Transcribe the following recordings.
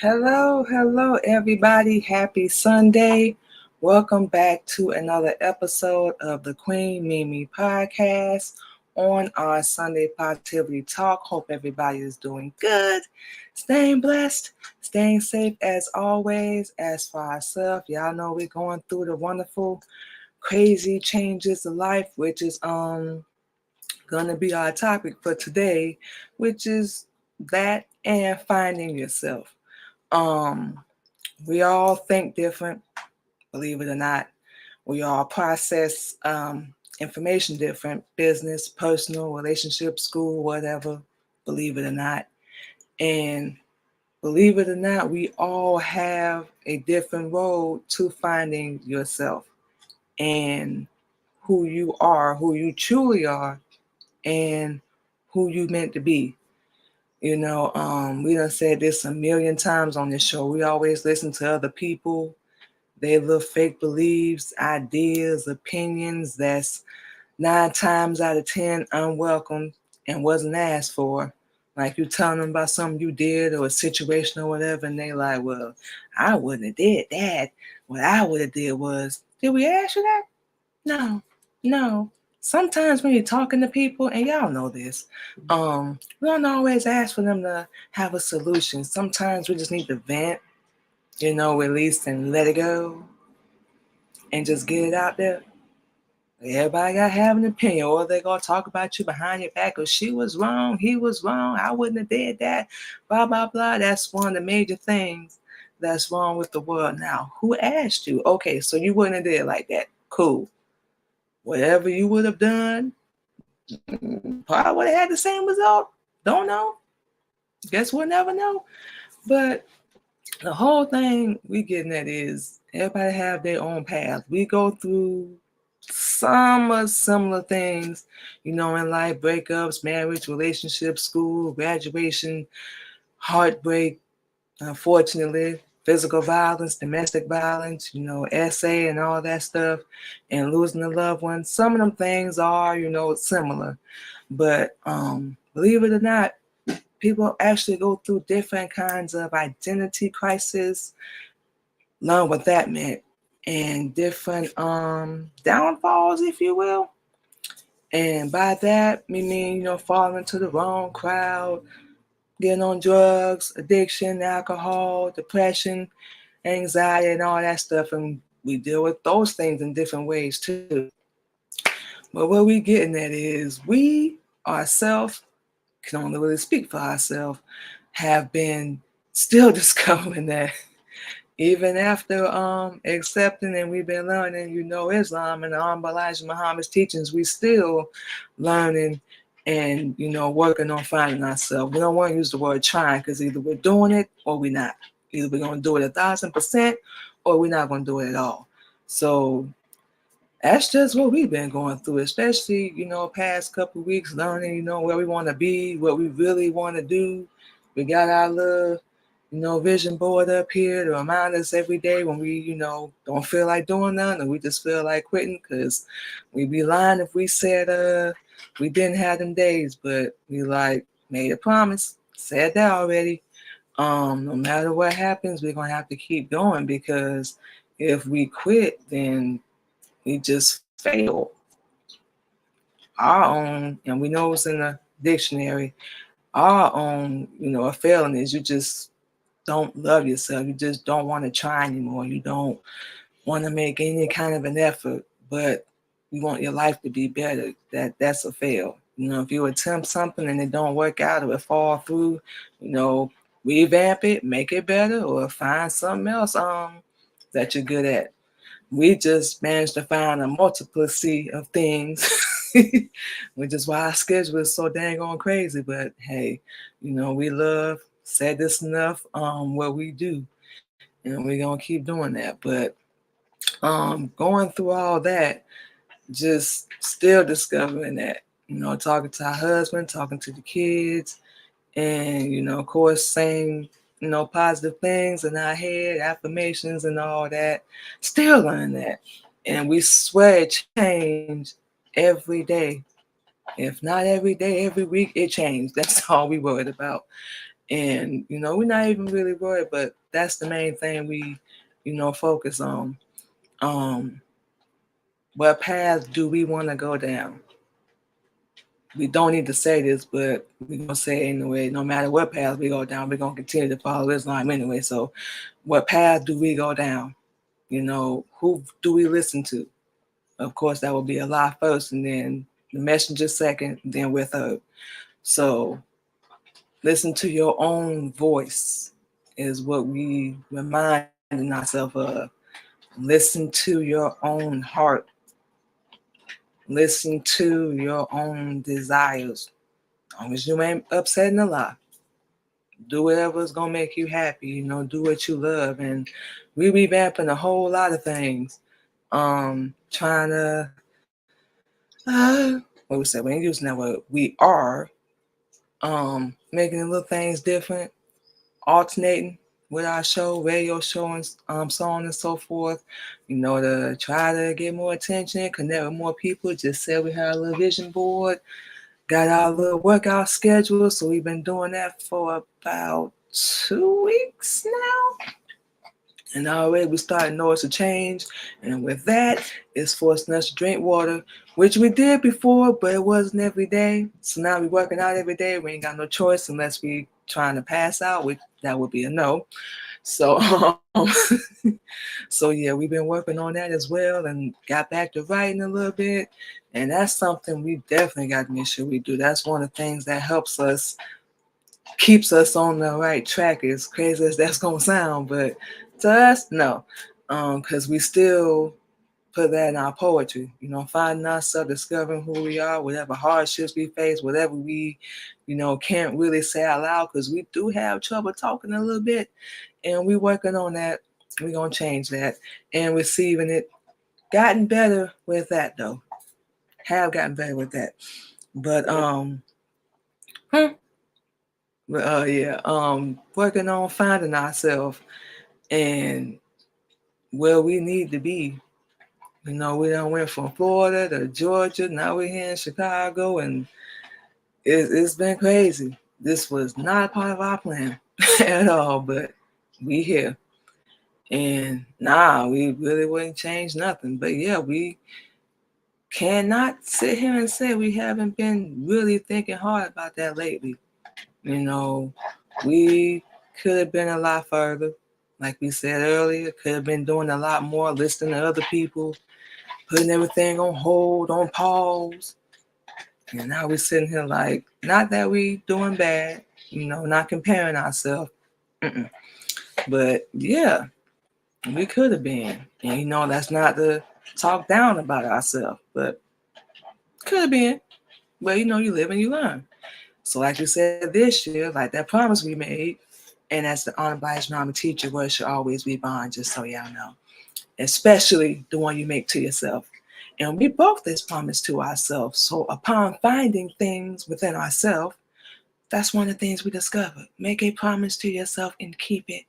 Hello, everybody. Happy Sunday. Welcome back to another episode of the Queen Mimi Podcast on our Sunday Positivity Talk. Hope everybody is doing good, staying blessed, staying safe as always. As for ourselves, y'all know we're going through the wonderful, crazy changes of life, which is gonna be our topic for today, which is that and finding yourself. Um, we all think different, believe it or not. We all process information different, business, personal, relationship, school, whatever, believe it or not. And believe it or not, we all have a different road to finding yourself and who you are, who you truly are, and who you meant to be. We done said this a million times on this show. We always listen to other people, their little fake beliefs, ideas, opinions that's 9 times out of 10 unwelcome and wasn't asked for. Like you telling them about something you did or a situation or whatever, and they like, well, I wouldn't have did that. What I would have did was, did we ask you that? No, no. Sometimes when you're talking to people, and y'all know this, we don't always ask for them to have a solution. Sometimes we just need to vent, release and let it go and just get it out there. Everybody got to have an opinion, or they're going to talk about you behind your back, or she was wrong, he was wrong, I wouldn't have did that, blah, blah, blah. That's one of the major things that's wrong with the world now. Who asked you? Okay, so you wouldn't have did it like that. Cool. Whatever you would have done, probably would have had the same result. Don't know. Guess we'll never know. But the whole thing we getting at is everybody have their own path. We go through some similar things, in life: breakups, marriage, relationships, school, graduation, heartbreak, unfortunately, physical violence, domestic violence, essay and all that stuff, and losing a loved one. Some of them things are, similar. But believe it or not, people actually go through different kinds of identity crisis, learn what that meant, and different downfalls, if you will. And by that, we mean, falling into the wrong crowd, getting on drugs, addiction, alcohol, depression, anxiety, and all that stuff. And we deal with those things in different ways too. But what we getting at is we ourselves can only really speak for ourselves, have been still discovering that even after accepting and we've been learning, Islam and the Elijah Muhammad's teachings, we still learning and working on finding ourselves. We don't want to use the word trying, because either we're doing it or we're not. Either we're going to do it 1,000% or we're not going to do it at all. So that's just what we've been going through, especially, past couple of weeks, learning, where we want to be, what we really want to do. We got our little, vision board up here to remind us every day when we, don't feel like doing nothing, or we just feel like quitting, because we'd be lying if we said we didn't have them days, but we like made a promise, said that already. No matter what happens, we're gonna have to keep going, because if we quit, then we just fail our own, and we know it's in the dictionary, our own, a failing is you just don't love yourself. You just don't want to try anymore. You don't want to make any kind of an effort, but you want your life to be better. That's a fail. If you attempt something and it don't work out or it fall through, revamp it, make it better, or find something else that you're good at. We just managed to find a multiplicity of things, which is why our schedule is so dang on crazy. But hey, we love, said this enough, what we do, and we're gonna keep doing that. But going through all that, just still discovering that, talking to our husband, talking to the kids, and of course saying positive things in our head, affirmations and all that. Still learning that, and we swear it change every day. If not every day, every week, it changed. That's all we worried about. And, we're not even really worried, but that's the main thing we, focus on. Um, what path do we want to go down? We don't need to say this, but we're going to say it anyway. No matter what path we go down, we're going to continue to follow Islam anyway. So what path do we go down? Who do we listen to? Of course, that will be Allah first, and then the messenger second, then with her. So listen to your own voice is what we reminding ourselves of. Listen to your own heart. Listen to your own desires. As long as you ain't upsetting Allah, do whatever's gonna make you happy. Do what you love, and we revamping a whole lot of things. Trying to, what we say? We ain't using that word. We are, making little things different, alternating with our show, radio show, and so on and so forth. To try to get more attention, connect with more people. Just said we had a little vision board, got our little workout schedule, so we've been doing that for about 2 weeks now. And already we started to notice a change. And with that, it's forcing us to drink water, which we did before, but it wasn't every day. So now we're working out every day. We ain't got no choice unless we trying to pass out, which that would be a no. So, so yeah, we've been working on that as well, and got back to writing a little bit. And that's something we definitely got to make sure we do. That's one of the things that helps us, keeps us on the right track. As crazy as that's gonna sound, but to us, no, because we still put that in our poetry. Finding ourselves, discovering who we are, whatever hardships we face, whatever we, can't really say out loud, because we do have trouble talking a little bit, and we working on that. We're gonna change that and receiving it. Gotten better with that though. Have gotten better with that. But working on finding ourselves and where we need to be. We done went from Florida to Georgia. Now we're here in Chicago, and it's been crazy. This was not part of our plan at all, but we here. And we really wouldn't change nothing. But yeah, we cannot sit here and say we haven't been really thinking hard about that lately. We could have been a lot further. Like we said earlier, could have been doing a lot more, listening to other people, putting everything on hold, on pause. And now we're sitting here like, not that we doing bad, not comparing ourselves. But yeah, we could have been. And that's not to talk down about ourselves, but could have been. But you live and you learn. So like we said this year, like that promise we made, and as the Honorable Islamic teacher, word should always be bond, just so y'all know. Especially the one you make to yourself. And we both this promise to ourselves. So upon finding things within ourselves, that's one of the things we discovered. Make a promise to yourself and keep it.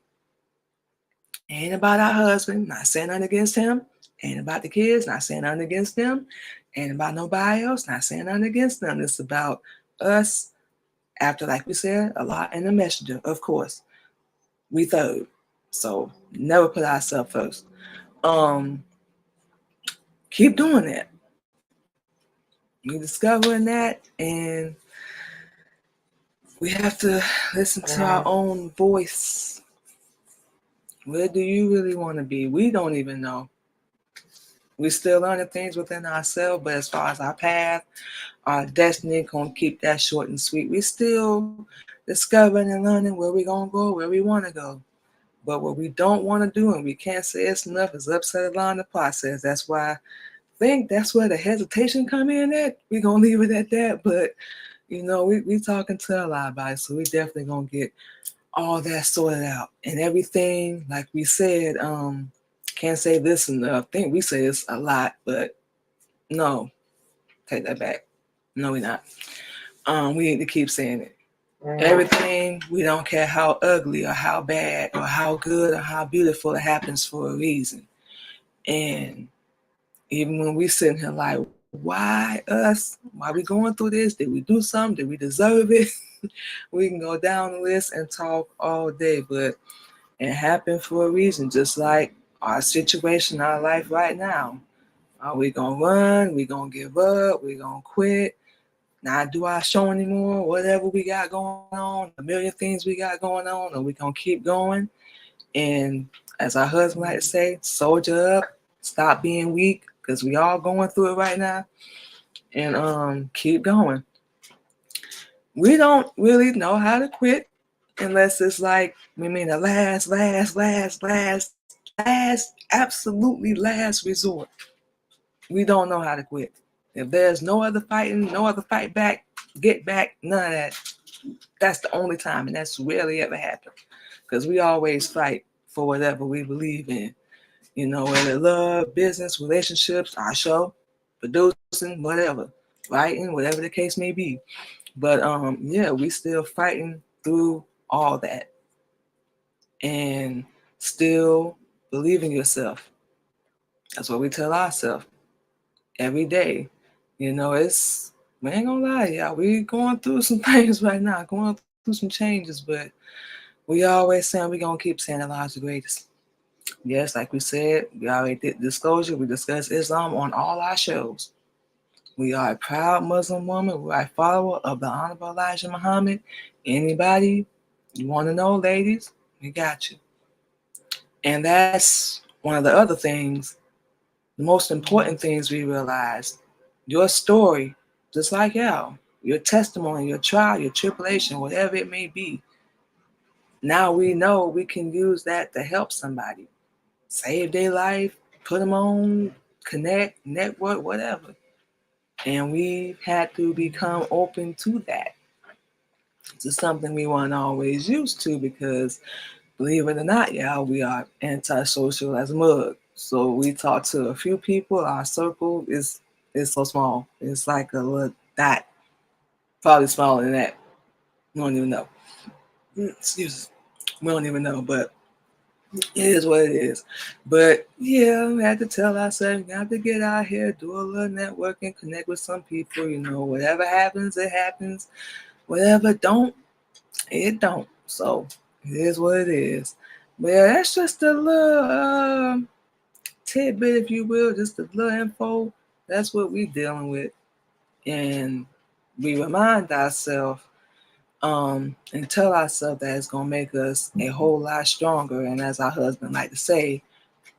Ain't about our husband, not saying nothing against him. Ain't about the kids, not saying nothing against them. Ain't about nobody else, not saying nothing against them. It's about us, after, like we said, Allah and the messenger, of course. We third. So never put ourselves first. Keep doing that. We discovering that, and we have to listen to our own voice. Where do you really want to be? We don't even know. We still learning things within ourselves, but as far as our path, our destiny, gonna keep that short and sweet. We still discovering and learning where we gonna go, where we want to go. But what we don't want to do, and we can't say it's enough, is upset along the process. That's why I think that's where the hesitation come in at. We're gonna leave it at that, but we talking to a lot about it, so we definitely gonna get all that sorted out. And everything, like we said, can't say this enough. I think we say it's a lot, but no, take that back. No, we're not. We need to keep saying it. Everything, we don't care how ugly or how bad or how good or how beautiful it happens for a reason. And even when we sitting here like, why us? Why we going through this? Did we do something? Did we deserve it? We can go down the list and talk all day, but it happened for a reason, just like our situation, our life right now. Are we gonna run? We gonna give up? We gonna quit? Not do our show anymore? Whatever we got going on, a million things we got going on, or we gonna keep going? And as our husband like to say, soldier up, stop being weak, because we all going through it right now, and keep going. We don't really know how to quit unless it's like, we mean the last, absolutely last resort. We don't know how to quit. If there's no other fighting, no other fight back, get back, none of that. That's the only time, and that's rarely ever happen. Because we always fight for whatever we believe in. You know, whether love, business, relationships, our show, producing, whatever, writing, whatever the case may be. But yeah, we still fighting through all that and still believe in yourself. That's what we tell ourselves every day. You know, we ain't gonna lie, y'all. We going through some things right now, going through some changes, but we always saying we gonna keep saying Allah's the greatest. Yes, like we said, we already did disclosure. We discussed Islam on all our shows. We are a proud Muslim woman. We are a follower of the Honorable Elijah Muhammad. Anybody you want to know, ladies, we got you. And that's one of the other things, the most important things we realized. Your story, just like y'all, your testimony, your trial, your tribulation, whatever it may be. Now we know we can use that to help somebody, save their life, put them on, connect, network, whatever. And we had to become open to that. It's something we weren't always used to because, believe it or not, y'all, we are antisocial as mug. So we talk to a few people. Our circle is so small. It's like a little dot, probably smaller than that. We don't even know. Excuse us. We don't even know, but it is what it is. But yeah, we had to tell ourselves, we have to get out here, do a little networking, connect with some people. You know, whatever happens, it happens. Whatever don't, it don't. So it is what it is. But yeah, that's just a little tidbit, if you will, just a little info. That's what we dealing with. And we remind ourselves and tell ourselves that it's gonna make us a whole lot stronger. And as our husband like to say,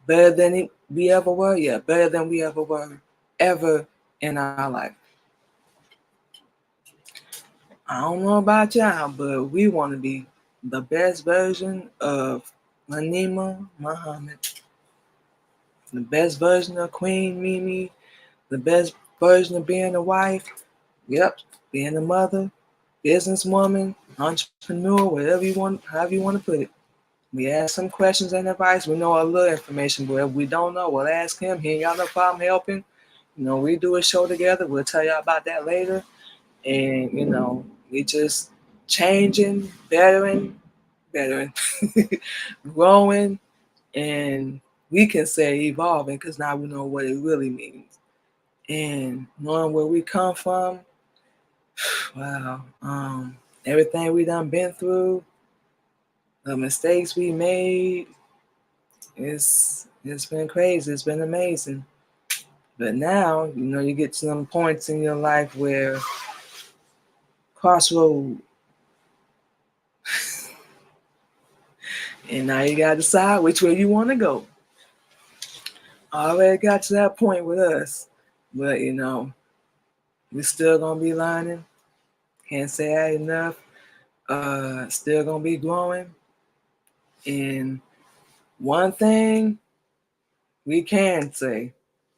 better than we ever were, yeah, better than we ever were ever in our life. I don't know about y'all, but we want to be the best version of Manima Muhammad, the best version of Queen Mimi, the best version of being a wife, yep, being a mother, businesswoman, entrepreneur, whatever you want, however you want to put it. We ask some questions and advice. We know a little information, but if we don't know, we'll ask him. He ain't got no problem helping. You know, we do a show together. We'll tell y'all about that later. And, you know, we just changing, bettering, growing, and we can say evolving because now we know what it really means. And knowing where we come from, wow, everything we done been through, the mistakes we made, it's been crazy. It's been amazing. But now, you know, you get to some points in your life where crossroad, and now you gotta decide which way you want to go. I already got to that point with us, but you know, we still gonna be learning. Can't say that enough. Still gonna be growing. And one thing we can say,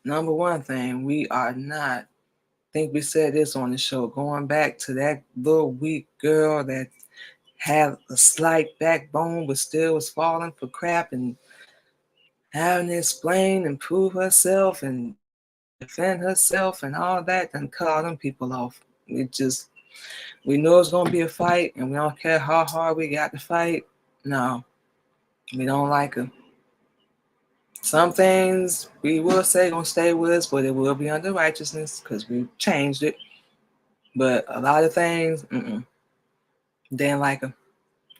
number one thing, we are not. I think we said this on the show. Going back to that little weak girl that had a slight backbone, but still was falling for crap and having to explain and prove herself and defend herself and all that, and cut all them people off. We know it's gonna be a fight, and we don't care how hard we got to fight. No, we don't like her. Some things we will say gonna stay with us, but it will be under righteousness because we changed it. But a lot of things, Didn't like her.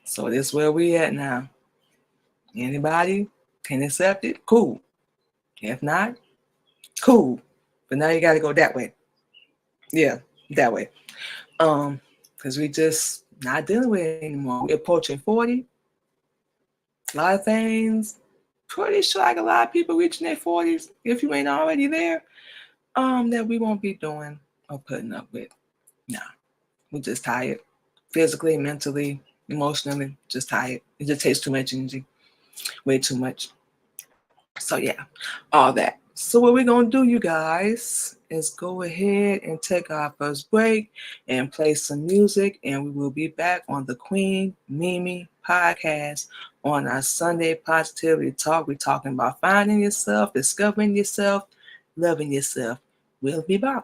So this is where we at now. Anybody can accept it? Cool. If not, cool. But now you got to go that way. Yeah, that way. Because we just not dealing with it anymore. We're approaching 40. A lot of things. Pretty sure like a lot of people reaching their 40s, if you ain't already there, that we won't be doing or putting up with. Nah, we're just tired. Physically, mentally, emotionally, just tired. It just takes too much energy. Way too much. So yeah, all that. So what we're gonna do, you guys, is go ahead and take our first break and play some music, and we will be back on the Queen Mimi podcast on our Sunday Positivity Talk. We're talking about finding yourself, discovering yourself, loving yourself. We'll be back.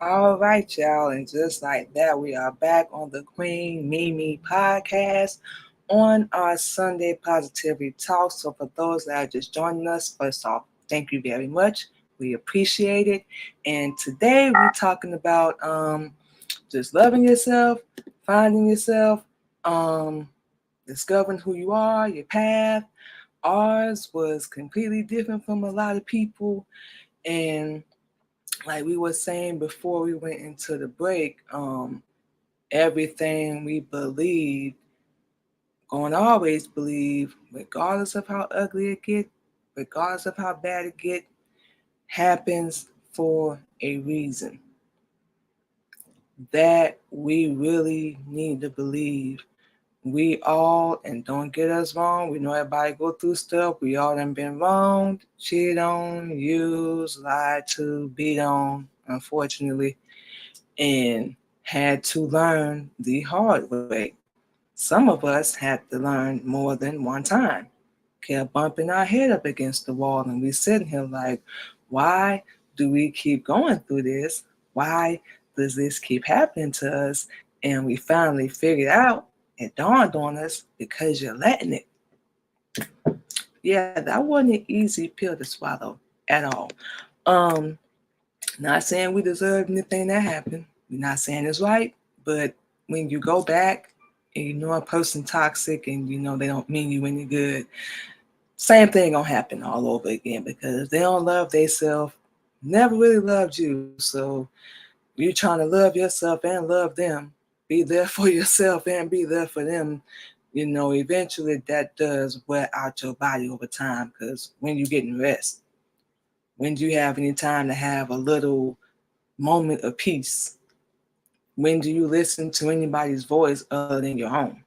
All right, y'all. And just like that, we are back on the Queen Mimi podcast on our Sunday Positivity Talk. So, for those that are just joining us, first off, thank you very much. We appreciate it. And today we're talking about just loving yourself, finding yourself, discovering who you are, your path. Ours was completely different from a lot of people. And like we were saying before we went into the break, everything we believe, going to always believe, regardless of how ugly it get, regardless of how bad it get, happens for a reason. That we really need to believe. We all, and don't get us wrong, we know everybody go through stuff. We all done been wronged, cheated on, used, lied to, beat on, unfortunately, and had to learn the hard way. Some of us had to learn more than one time. Kept bumping our head up against the wall, and we sitting here like, why do we keep going through this? Why does this keep happening to us? And we finally figured out, it dawned on us, because you're letting it. Yeah, that wasn't an easy pill to swallow at all. Um, Not saying we deserve anything that happened. We're not saying it's right, but when you go back and you know a person toxic and you know they don't mean you any good, same thing gonna happen all over again, because they don't love themselves, never really loved you. So you trying to love yourself and love them, be there for yourself and be there for them. eventually that does wear out your body over time, because when you getting rest, when do you have any time to have a little moment of peace? When do you listen to anybody's voice other than your own?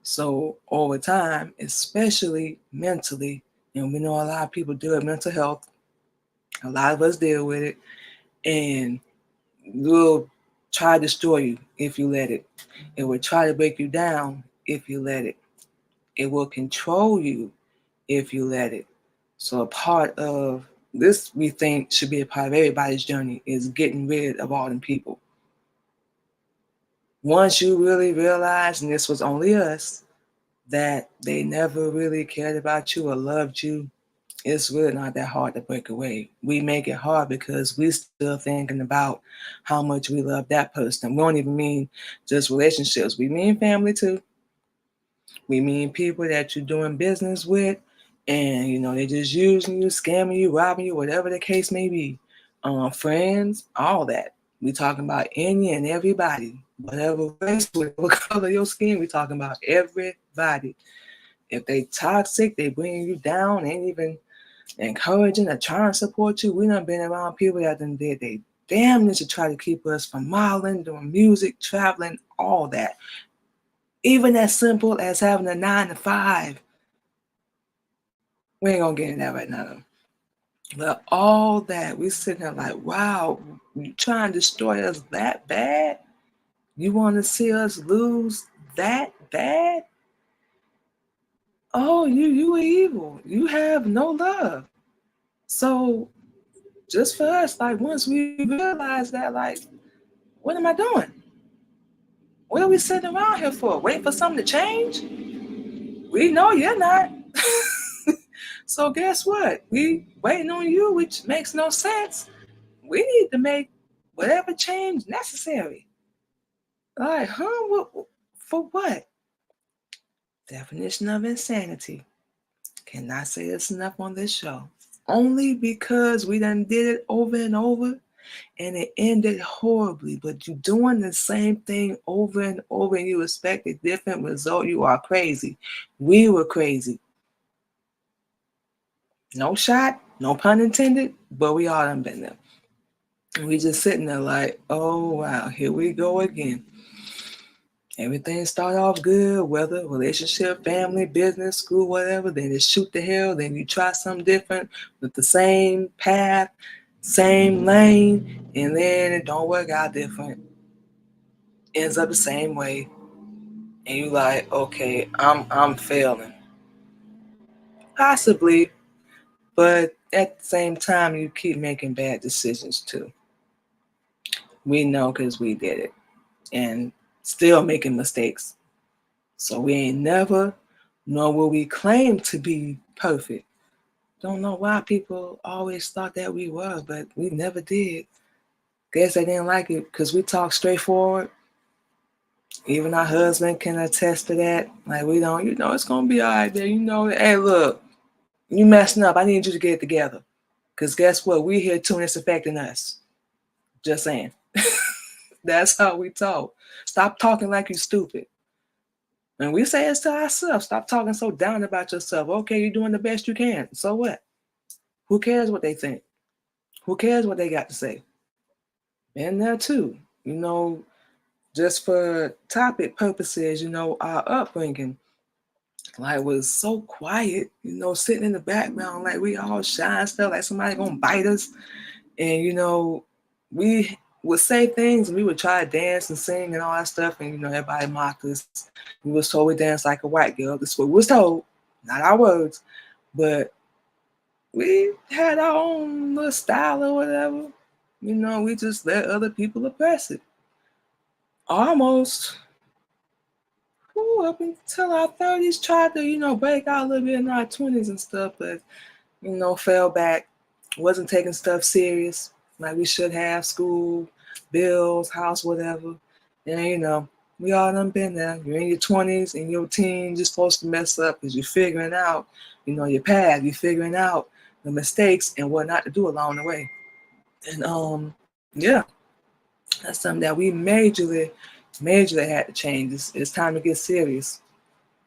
So over time, especially mentally, and we know a lot of people deal with mental health, a lot of us deal with it, and will try to destroy you if you let it. It will try to break you down if you let it. It will control you if you let it. So a part of this, we think, should be a part of everybody's journey, is getting rid of all them people. Once you really realize, and this was only us, that they never really cared about you or loved you, it's really not that hard to break away. We make it hard because we still thinking about how much we love that person. We don't even mean just relationships. We mean family too. We mean people that you're doing business with, and they just using you, scamming you, robbing you, whatever the case may be. Friends, all that. We talking about any and everybody, whatever race, whatever color your skin. We talking about everybody. If they toxic, they bringing you down, ain't even encouraging or trying to support you. We done been around people that done did they damnness to try to keep us from modeling, doing music, traveling, all that. Even as simple as having a 9 to 5. We ain't gonna get into that right now. But all that, we sitting there like, wow, you trying to destroy us that bad? You want to see us lose that bad? Oh, you are evil. You have no love. So just for us, like once we realize that, like, what am I doing? What are we sitting around here for? Waiting for something to change? We know you're not. So guess what? We waiting on you, which makes no sense. We need to make whatever change necessary. Like, huh? For what? Definition of insanity. Cannot say this enough on this show. Only because we done did it over and over and it ended horribly. But you doing the same thing over and over and you expect a different result. You are crazy. We were crazy. No shot, no pun intended, but we all done been there. And we just sitting there like, oh wow, here we go again. Everything start off good, whether relationship, family, business, school, whatever, then it shoot to hell, then you try something different with the same path, same lane, and then it don't work out different. Ends up the same way. And you like, okay, I'm failing. Possibly, but at the same time you keep making bad decisions too. We know because we did it. And still making mistakes. So we ain't never, nor will we claim to be perfect. Don't know why people always thought that we were, but we never did. Guess they didn't like it because we talk straightforward. Even our husband can attest to that. Like we don't, it's gonna be all right there. Hey, look, you messing up. I need you to get it together. Because guess what? We here too, and it's affecting us. Just saying. That's how we talk. Stop talking like you stupid. And we say it to ourselves. Stop talking so down about yourself. Okay, you're doing the best you can. So what? Who cares what they think? Who cares what they got to say? And there too, just for topic purposes, our upbringing, like was so quiet, sitting in the background, like we all shy and stuff, like somebody gonna bite us. And we would say things and we would try to dance and sing and all that stuff, and everybody mocked us. We was told we danced like a white girl. This is what we was told, not our words, but we had our own little style or whatever. We just let other people oppress it. Almost up until our 30s, tried to, break out a little bit in our 20s and stuff, but, fell back, wasn't taking stuff serious like we should have, school, bills, house, whatever. And, we all done been there. You're in your 20s and your teens, you're supposed to mess up because you're figuring out, your path, you're figuring out the mistakes and what not to do along the way. And yeah, that's something that we majorly had to change. It's time to get serious.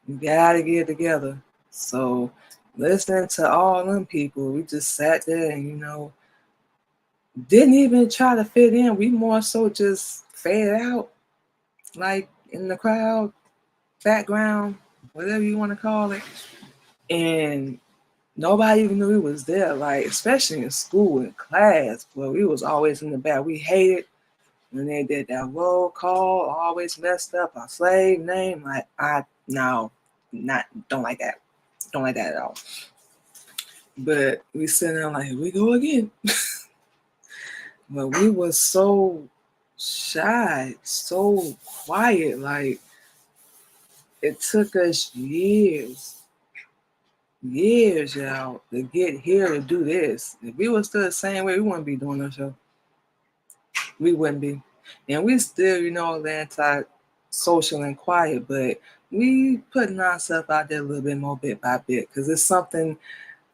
We gotta get together. So listening to all them people, we just sat there and didn't even try to fit in. We more so just faded out, like in the crowd, background, whatever you want to call it. And nobody even knew we was there, like especially in school and class, but we was always in the back. We hated when they did that roll call, always messed up our slave name. Like I no, not don't like that. Don't like that at all. But we sitting there like, here we go again. But we was so shy, so quiet. Like it took us years, y'all, to get here to do this. If we were still the same way, we wouldn't be doing no show. We wouldn't be. And we still, anti-social and quiet, but we putting ourselves out there a little bit more bit by bit because it's something. I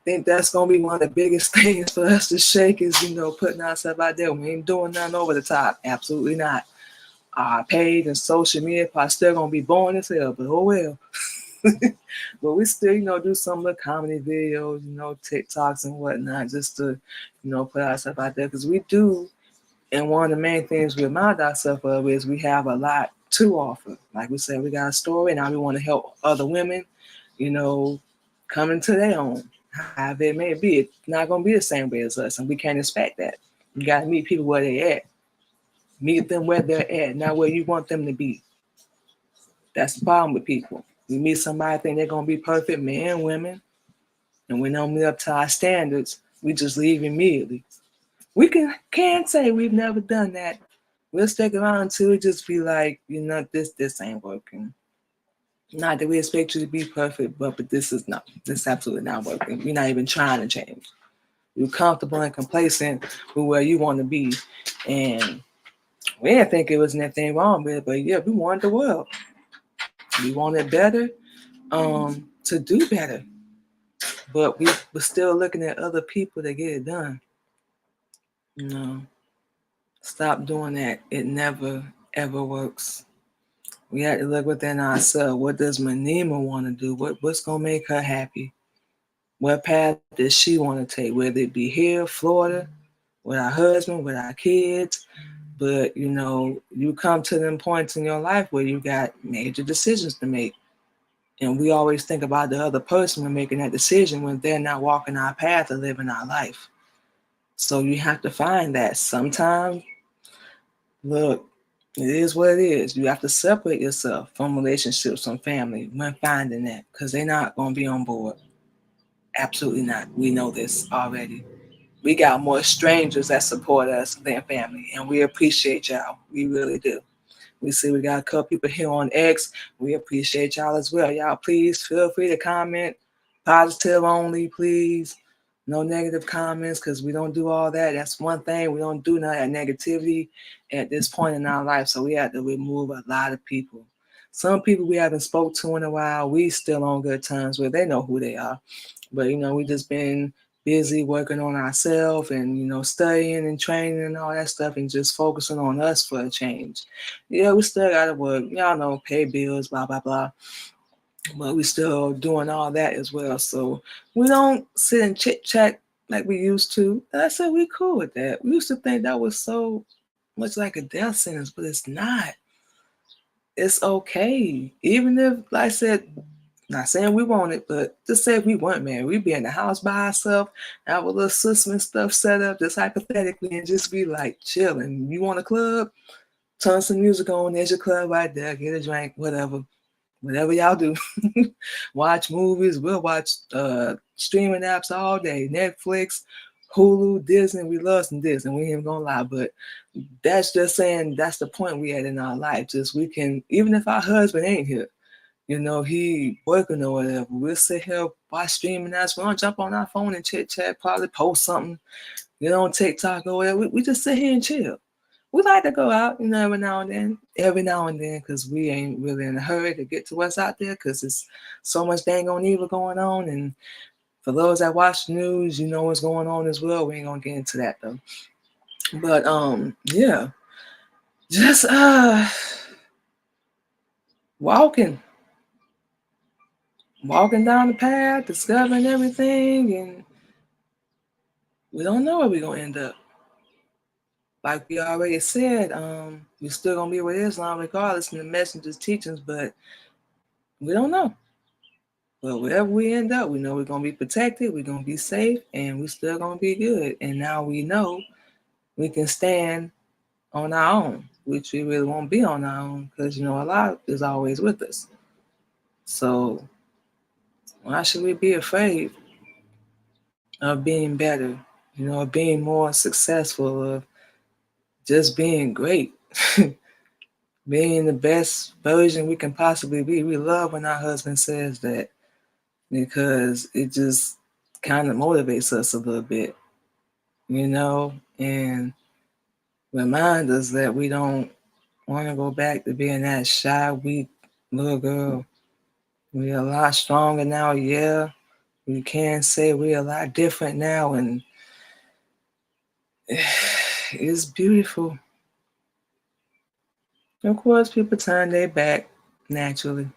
think that's gonna be one of the biggest things for us to shake is putting ourselves out there. We ain't doing nothing over the top. Absolutely not. Our page and social media probably still gonna be boring as hell, but oh well. But we still, do some of the comedy videos, TikToks and whatnot, just to, put ourselves out there because we do. And one of the main things we remind ourselves of is we have a lot to offer. Like we said, we got a story, and now we want to help other women, come into their own. However it may be, it's not going to be the same way as us, and we can't expect that. You got to meet people where they're at. Meet them where they're at, not where you want them to be. That's the problem with people. We meet somebody think they're going to be perfect, men, women, and we don't meet up to our standards. We just leave immediately. We can't say we've never done that. We'll stick around until it just be like, this ain't working. Not that we expect you to be perfect, but this is absolutely not working. You're not even trying to change. You're comfortable and complacent with where you want to be. And we didn't think it was anything wrong with it, but yeah, we wanted the world. We wanted better, to do better. But we were still looking at other people to get it done. Stop doing that. It never, ever works. We have to look within ourselves. What does Manima want to do? What's going to make her happy? What path does she want to take? Whether it be here, Florida, with our husband, with our kids. But, you come to them points in your life where you got major decisions to make. And we always think about the other person when making that decision when they're not walking our path or living our life. So you have to find that. Sometimes, look, it is what it is. You have to separate yourself from relationships, from family when finding that because they're not going to be on board. Absolutely not. We know this already. We got more strangers that support us than family, and we appreciate y'all. We really do. We see we got a couple people here on X. We appreciate y'all as well. Y'all, please feel free to comment. Positive only, please. No negative comments because we don't do all that. That's one thing. We don't do none of that negativity at this point in our life. So we have to remove a lot of people. Some people we haven't spoke to in a while, we still on good terms with. They know who they are. But, we just been busy working on ourselves and, studying and training and all that stuff and just focusing on us for a change. Yeah, we still got to work. Y'all know, pay bills, blah, blah, blah. But we still doing all that as well. So we don't sit and chit chat like we used to. And I said we cool with that. We used to think that was so much like a death sentence, but it's not. It's okay. Even if, like I said, not saying we want it, but just say if we weren't married, we'd be in the house by ourselves, have a little system and stuff set up, just hypothetically, and just be like chilling. You want a club? Turn some music on. There's your club right there. Get a drink, whatever y'all do. Watch movies. We'll watch streaming apps all day. Netflix, Hulu, Disney. We love some Disney. We ain't even gonna lie, but that's just saying that's the point we at in our life. Just we can, even if our husband ain't here, he working or whatever, we'll sit here, watch streaming apps. We don't jump on our phone and chit chat, probably post something, on TikTok or whatever. We just sit here and chill. We like to go out, every now and then, because we ain't really in a hurry to get to what's out there, because it's so much dang on evil going on. And for those that watch the news, you know what's going on as well. We ain't gonna get into that though. But yeah, just walking. walking down the path, discovering everything, and we don't know where we're gonna end up. Like we already said, we're still gonna be with Islam regardless of the messenger's teachings, but we don't know. But wherever we end up, we know we're gonna be protected, we're gonna be safe, and we're still gonna be good. And now we know we can stand on our own, which we really won't be on our own because Allah is always with us. So why should we be afraid of being better, of being more successful, of just being great, being the best version we can possibly be? We love when our husband says that because it just kind of motivates us a little bit, and remind us that we don't want to go back to being that shy, weak little girl. We're a lot stronger now, yeah. We can say we're a lot different now, and it's beautiful. Of course, people turn their back naturally.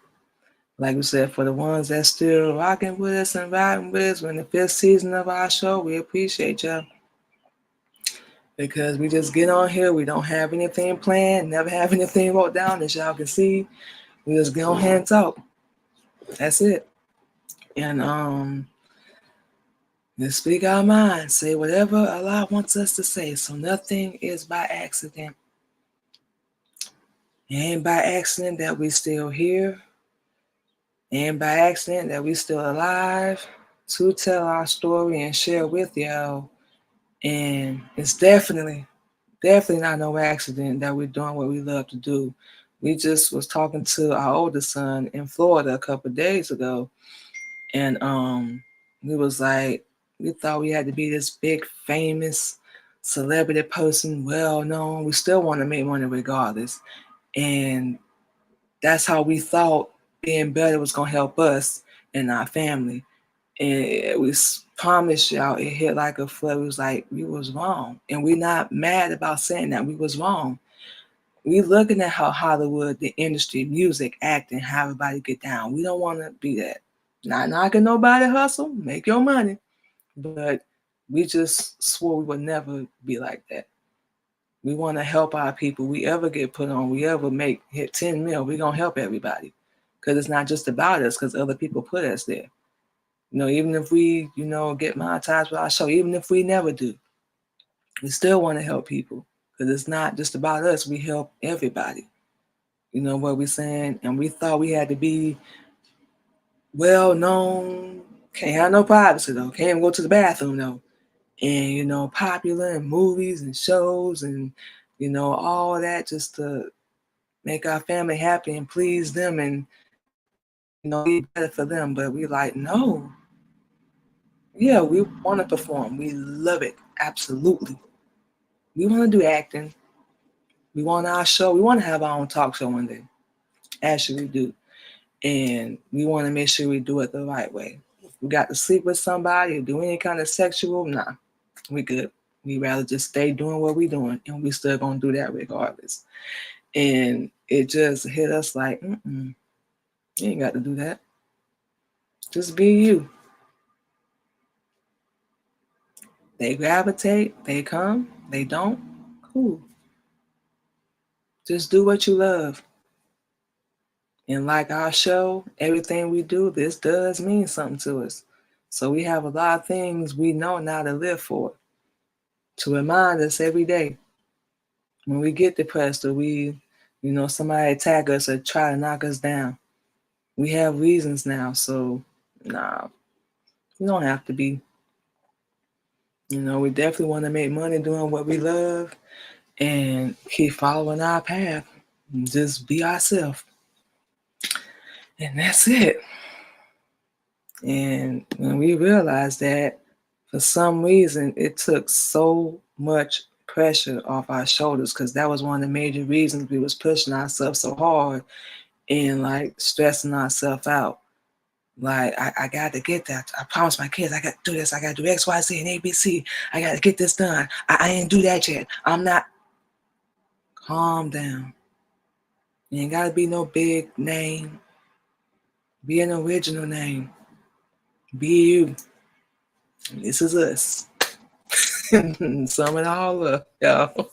Like we said, for the ones that still rocking with us and riding with us, when the 5th season of our show, we appreciate y'all. Because we just get on here, we don't have anything planned, never have anything wrote down, as y'all can see. We just get on here and talk. That's it. And just speak our mind, say whatever Allah wants us to say. So nothing is by accident. It ain't by accident that we still here. And by accident that we still alive to tell our story and share with y'all. And it's definitely not no accident that we're doing what we love to do. We just was talking to our oldest son in Florida a couple of days ago, and we was like, we thought we had to be this big famous celebrity person, well known. We still want to make money regardless, and that's how we thought being better was gonna help us and our family. And it was, promise y'all, it hit like a flood. It was like we was wrong, and we're not mad about saying that we was wrong. We looking at how Hollywood, the industry, music, acting, how everybody get down. We don't want to be that. Not knocking nobody hustle, make your money, but we just swore we would never be like that. We want to help our people. We ever get put on, we ever hit 10 mil, we gonna help everybody, because it's not just about us, because other people put us there. Even if we, get monetized with our show, even if we never do, we still want to help people, because it's not just about us. We help everybody. You know what we're saying? And we thought we had to be well known, can't have no privacy though, can't even go to the bathroom though, and popular in movies and shows and all that, just to make our family happy and please them and be better for them. But we like, no, yeah, we want to perform, we love it, absolutely. We want to do acting, we want our show, we want to have our own talk show one day, actually do. And we want to make sure we do it the right way. If we got to sleep with somebody or do any kind of sexual, nah, we good. We rather just stay doing what we doing, and we still gonna do that regardless. And it just hit us like, you ain't got to do that. Just be you. They gravitate, they come, they don't, cool. Just do what you love. And like our show, everything we do, this does mean something to us. So we have a lot of things we know now to live for, to remind us every day when we get depressed or we, somebody attack us or try to knock us down. We have reasons now. So, nah, we don't have to be. We definitely want to make money doing what we love and keep following our path. And just be ourselves. And that's it. And when we realized that, for some reason, it took so much pressure off our shoulders, because that was one of the major reasons we was pushing ourselves so hard and like stressing ourselves out. Like, I got to get that. I promised my kids I got to do this. I got to do X, Y, Z, and ABC. I got to get this done. I ain't do that yet. I'm not. Calm down. You ain't got to be no big name. Be an original name. Be you. This is us. Sum it all up, y'all.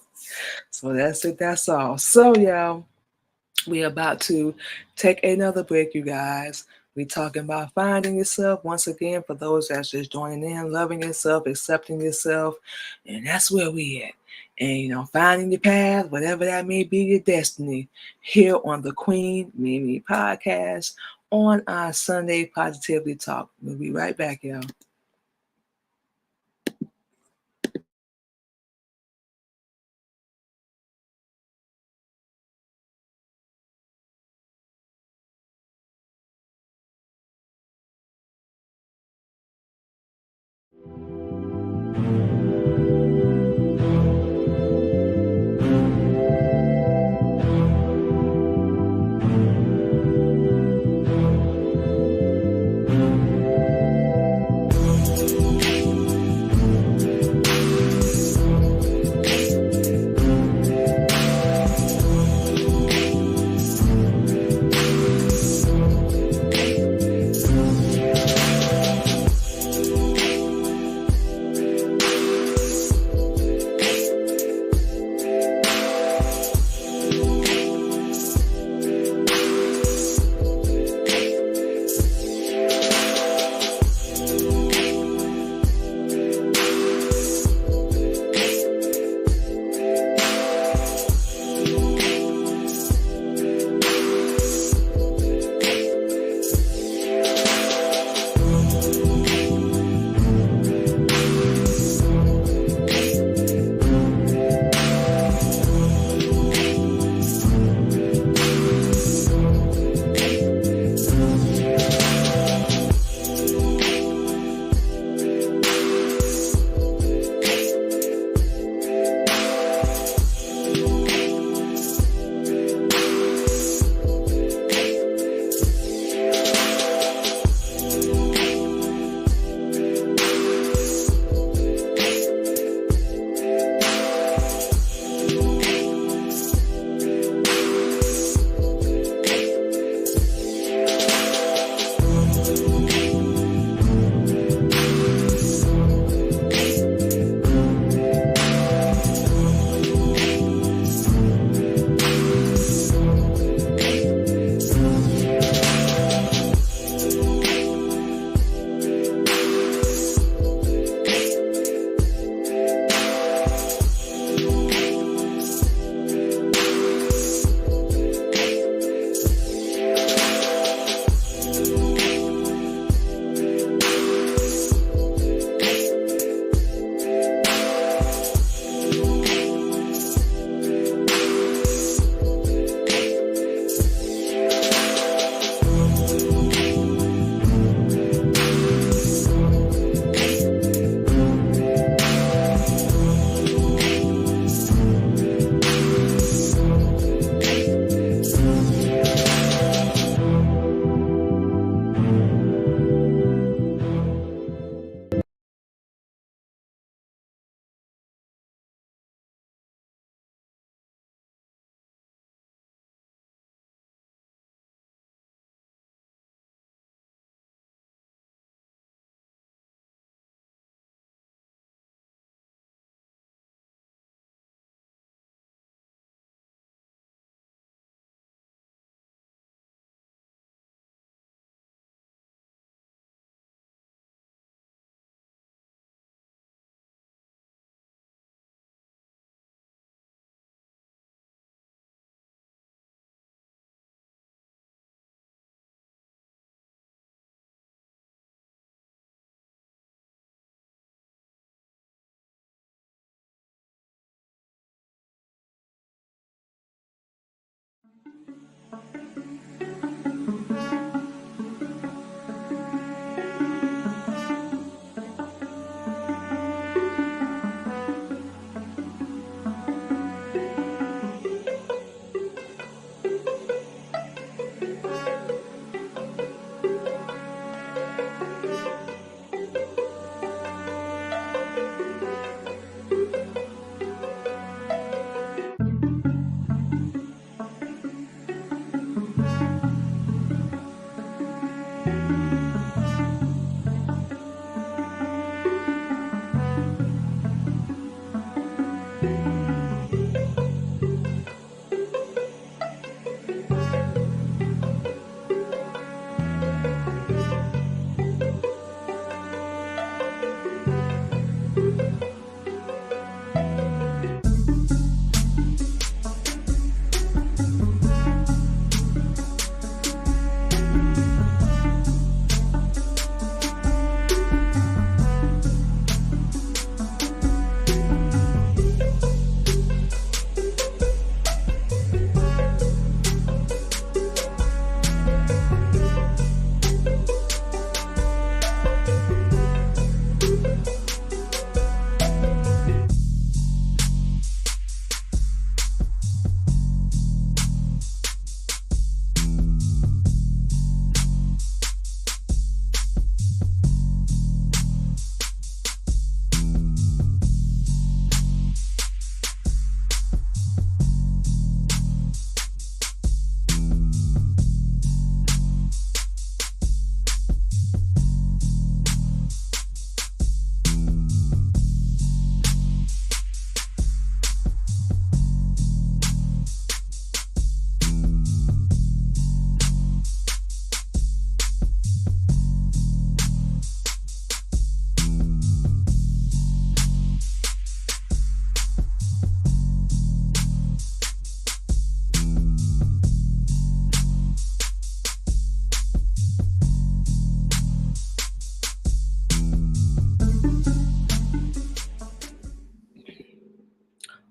So that's it. That's all. So, y'all, we about to take another break, you guys. We talking about finding yourself once again for those that's just joining in, loving yourself, accepting yourself, and that's where we at. And finding your path, whatever that may be, your destiny, here on the Queen Mimi Podcast on our Sunday Positivity Talk. We'll be right back, y'all.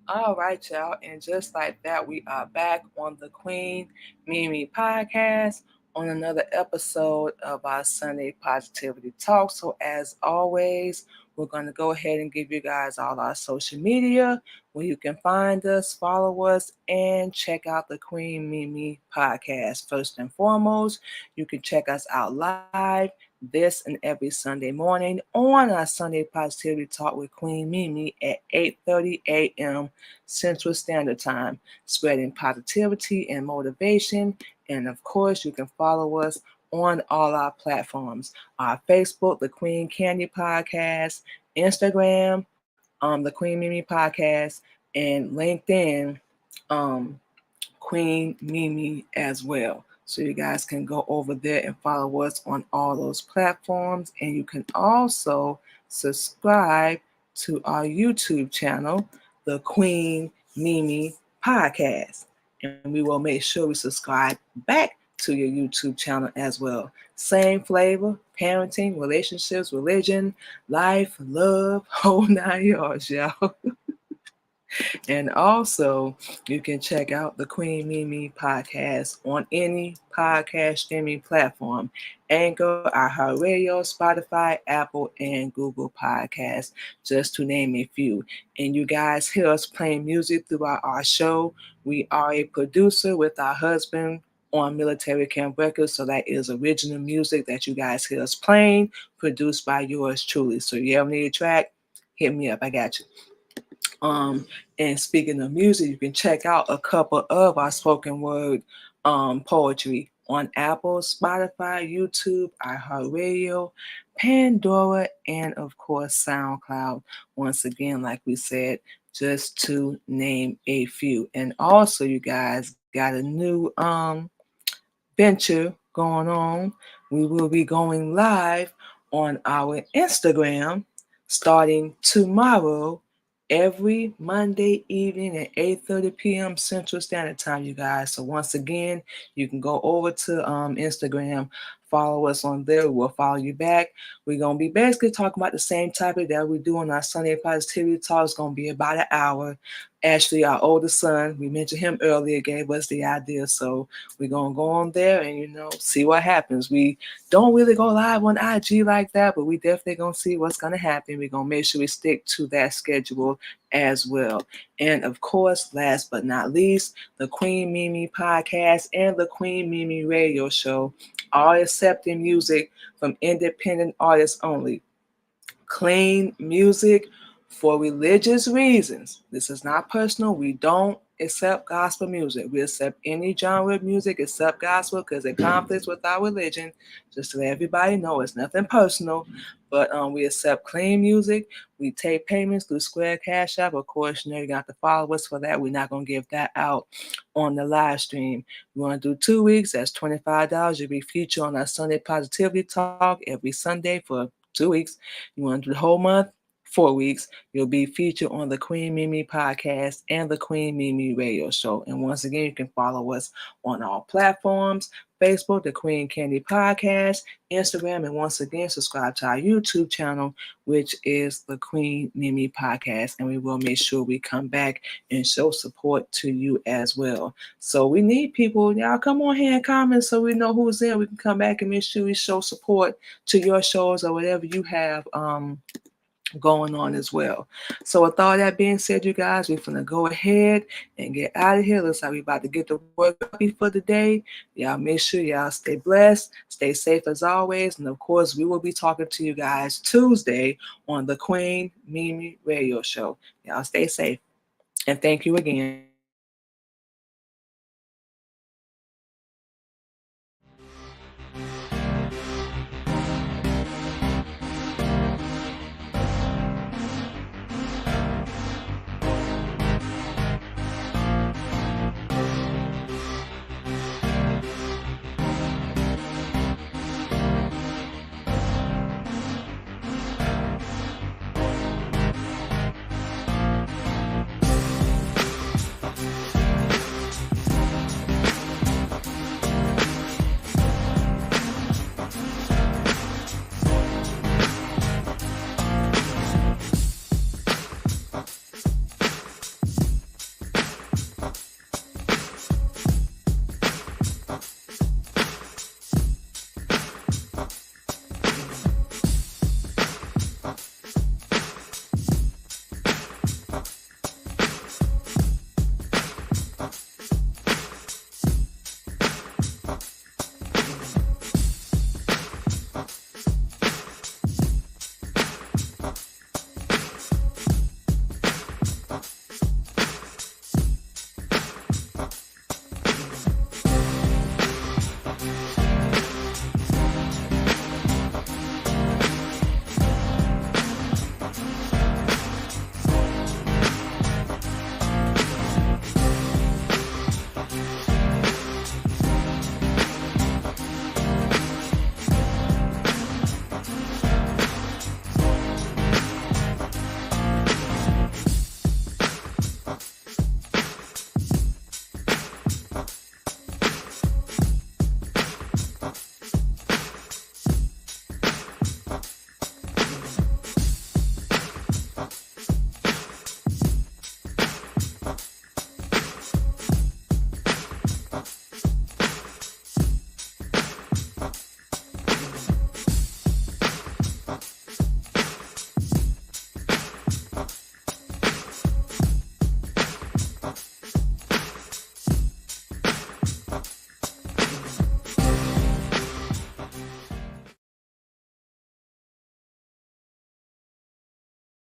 All right, y'all. And just like that, we are back on the Queen Mimi podcast on another episode of our Sunday Positivity Talk. So, as always, we're going to go ahead and give you guys all our social media where you can find us, follow us, and check out the Queen Mimi podcast. First and foremost, you can check us out live this and every Sunday morning on our Sunday Positivity Talk with Queen Mimi at 8:30 a.m. Central Standard Time, spreading positivity and motivation. And of course, you can follow us on all our platforms: our Facebook, the Queen Candy Podcast, Instagram, the Queen Mimi Podcast, and LinkedIn, um, Queen Mimi as well. So you guys can go over there and follow us on all those platforms. And you can also subscribe to our YouTube channel, the Queen Mimi Podcast. And we will make sure we subscribe back to your YouTube channel as well. Same flavor, parenting, relationships, religion, life, love, whole 9 yards, y'all. And also, you can check out the Queen Mimi podcast on any podcast streaming platform: Anchor, iHeartRadio, Spotify, Apple, and Google Podcasts, just to name a few. And you guys hear us playing music throughout our show. We are a producer with our husband on Military Camp Records, so that is original music that you guys hear us playing, produced by yours truly. So you ever need a track, hit me up. I got you. And speaking of music, you can check out a couple of our spoken word poetry on Apple, Spotify, YouTube, iHeartRadio, Pandora, and of course SoundCloud. Once again, like we said, just to name a few. And also, you guys got a new venture going on. We will be going live on our Instagram starting tomorrow, every Monday evening at 8:30 p.m. Central Standard Time, you guys. So once again, you can go over to Instagram, follow us on there. We'll follow you back. We're going to be basically talking about the same topic that we do on our Sunday Positivity Talk. It's going to be about an hour. Actually, our oldest son, we mentioned him earlier, gave us the idea. So we're going to go on there and, see what happens. We don't really go live on IG like that, but we definitely going to see what's going to happen. We're going to make sure we stick to that schedule as well. And of course, last but not least, the Queen Mimi podcast and the Queen Mimi radio show are accepting music from independent artists only. Clean music, for religious reasons. This is not personal. We don't accept gospel music. We accept any genre of music except gospel because it conflicts with our religion. Just to let everybody know, it's nothing personal. But we accept clean music. We take payments through Square Cash App. Of course, you got to follow us for that. We're not going to give that out on the live stream. We want to do 2 weeks. That's $25. You'll be featured on our Sunday Positivity Talk every Sunday for 2 weeks. You want to do the whole month? 4 weeks. You'll be featured on the Queen Mimi podcast and the Queen Mimi radio show. And once again, you can follow us on all platforms: Facebook, the Queen Candy Podcast, Instagram, and once again, subscribe to our YouTube channel, which is the Queen Mimi Podcast. And we will make sure we come back and show support to you as well. So we need people. Y'all come on here and comment so we know who's there. We can come back and make sure we show support to your shows or whatever you have going on as well. So with all that being said, you guys, we're gonna go ahead and get out of here. Looks like we're about to get the work copy for the day. Y'all make sure y'all stay blessed, stay safe as always, and of course we will be talking to you guys Tuesday on the Queen Mimi radio show. Y'all stay safe and thank you again.